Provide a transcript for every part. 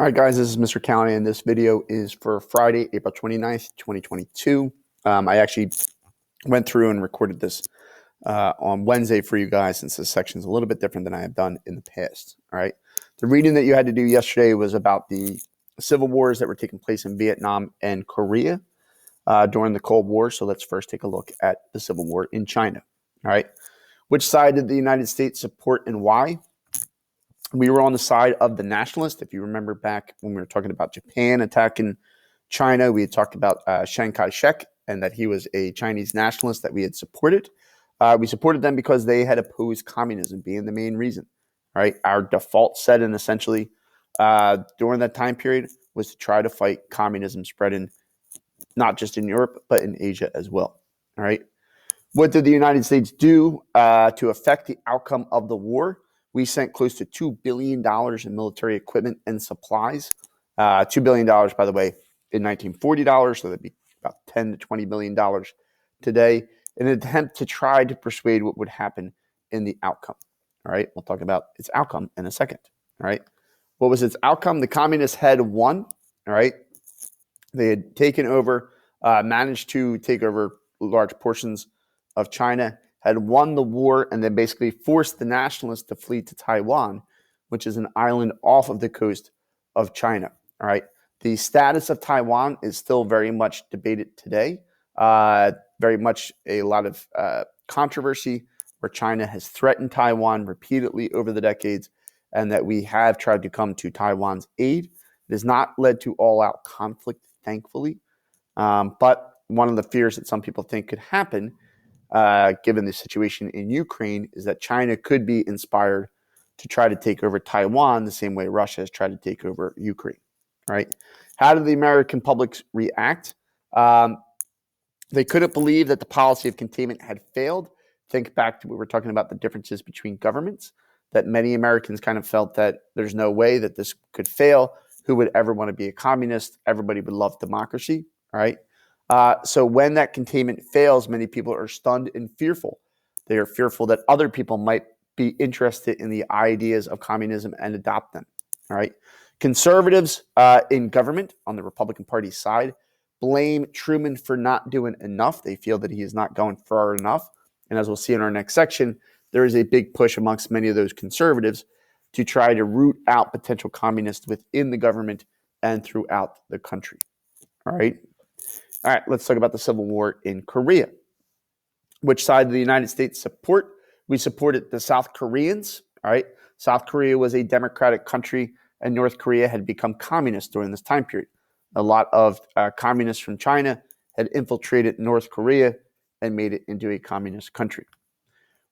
All right, guys, this is Mr. County, and this video is for Friday, April 29th, 2022. I actually went through and recorded this on Wednesday for you guys, since this section is a little bit different than I have done in the past. All right. The reading that you had to do yesterday was about the civil wars that were taking place in Vietnam and Korea during the Cold War. So let's first take a look at the civil war in China. All right. Which side did the United States support and why? We were on the side of the nationalists. If you remember back when we were talking about Japan attacking China, we had talked about Chiang Kai-shek and that he was a Chinese nationalist that we had supported. We supported them because they had opposed communism being the main reason. Right? Our default setting essentially during that time period was to try to fight communism spreading not just in Europe, but in Asia as well. All right. What did the United States do to affect the outcome of the war? We sent close to $2 billion in military equipment and supplies. $2 billion, by the way, in $1940, so that'd be about $10 to $20 billion today, in an attempt to try to persuade what would happen in the outcome. All right, we'll talk about its outcome in a second. All right, what was its outcome? The communists had won. All right, they had taken over, managed to take over large portions of China, had won the war, and then basically forced the nationalists to flee to Taiwan, which is an island off of the coast of China. All right. The status of Taiwan is still very much debated today. Very much a lot of controversy where China has threatened Taiwan repeatedly over the decades, and that we have tried to come to Taiwan's aid. It has not led to all-out conflict, thankfully. But one of the fears that some people think could happen given the situation in Ukraine, is that China could be inspired to try to take over Taiwan the same way Russia has tried to take over Ukraine. Right? How did the American public react? They couldn't believe that the policy of containment had failed. Think back to what we were talking about, the differences between governments, that many Americans kind of felt that there's no way that this could fail. Who would ever want to be a communist? Everybody would love democracy. All right. So when that containment fails, many people are stunned and fearful. They are fearful that other people might be interested in the ideas of communism and adopt them. All right. Conservatives in government on the Republican Party side blame Truman for not doing enough. They feel that he is not going far enough. And as we'll see in our next section, there is a big push amongst many of those conservatives to try to root out potential communists within the government and throughout the country. All right. All right, let's talk about the Civil War in Korea. Which side did the United States support? We supported the South Koreans. All right, South Korea was a democratic country, and North Korea had become communist during this time period. A lot of communists from China had infiltrated North Korea and made it into a communist country.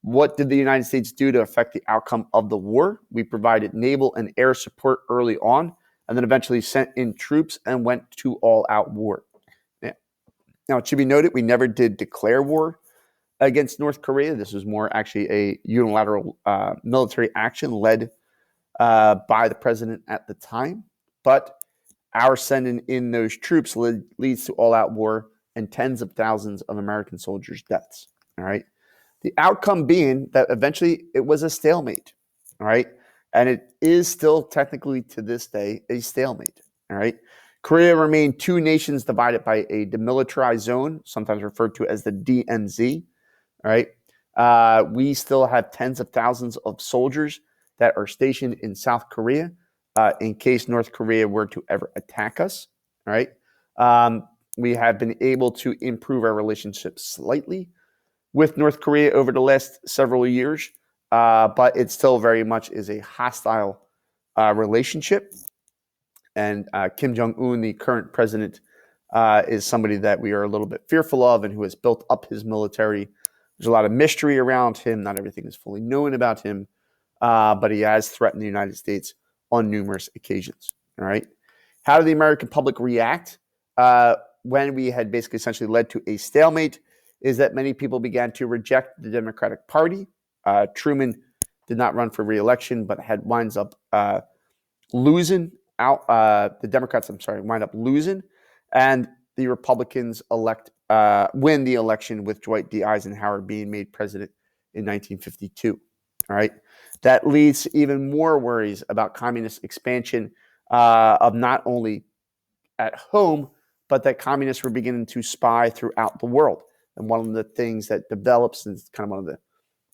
What did the United States do to affect the outcome of the war? We provided naval and air support early on, and then eventually sent in troops and went to all-out war. Now, it should be noted, we never did declare war against North Korea. This was more actually a unilateral military action led by the president at the time. But our sending in those troops leads to all-out war and tens of thousands of American soldiers' deaths. All right. The outcome being that eventually it was a stalemate. All right. And it is still technically to this day a stalemate. All right. Korea remained two nations divided by a demilitarized zone, sometimes referred to as the DMZ. All right. We still have tens of thousands of soldiers that are stationed in South Korea in case North Korea were to ever attack us. All right. We have been able to improve our relationship slightly with North Korea over the last several years, but it still very much is a hostile relationship. And Kim Jong-un, the current president, is somebody that we are a little bit fearful of and who has built up his military. There's a lot of mystery around him. Not everything is fully known about him, but he has threatened the United States on numerous occasions. All right. How did the American public react when we had basically essentially led to a stalemate? Is that many people began to reject the Democratic Party. Truman did not run for re-election, but winds up losing out. The Democrats, wind up losing, and the Republicans win the election with Dwight D. Eisenhower being made president in 1952. All right, that leads to even more worries about communist expansion of not only at home, but that communists were beginning to spy throughout the world. And one of the things that develops, and it's kind of one of the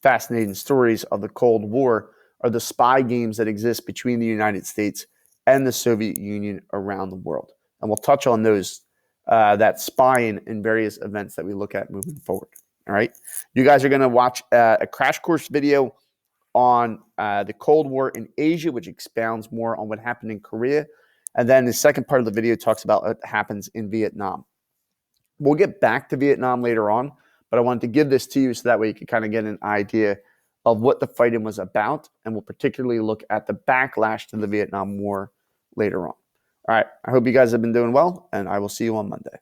fascinating stories of the Cold War, are the spy games that exist between the United States and the Soviet Union around the world. And we'll touch on those, that spying in various events that we look at moving forward. All right. You guys are going to watch a crash course video on the Cold War in Asia, which expounds more on what happened in Korea. And then the second part of the video talks about what happens in Vietnam. We'll get back to Vietnam later on, but I wanted to give this to you so that way you can kind of get an idea of what the fighting was about. And we'll particularly look at the backlash to the Vietnam War later on. All right. I hope you guys have been doing well, and I will see you on Monday.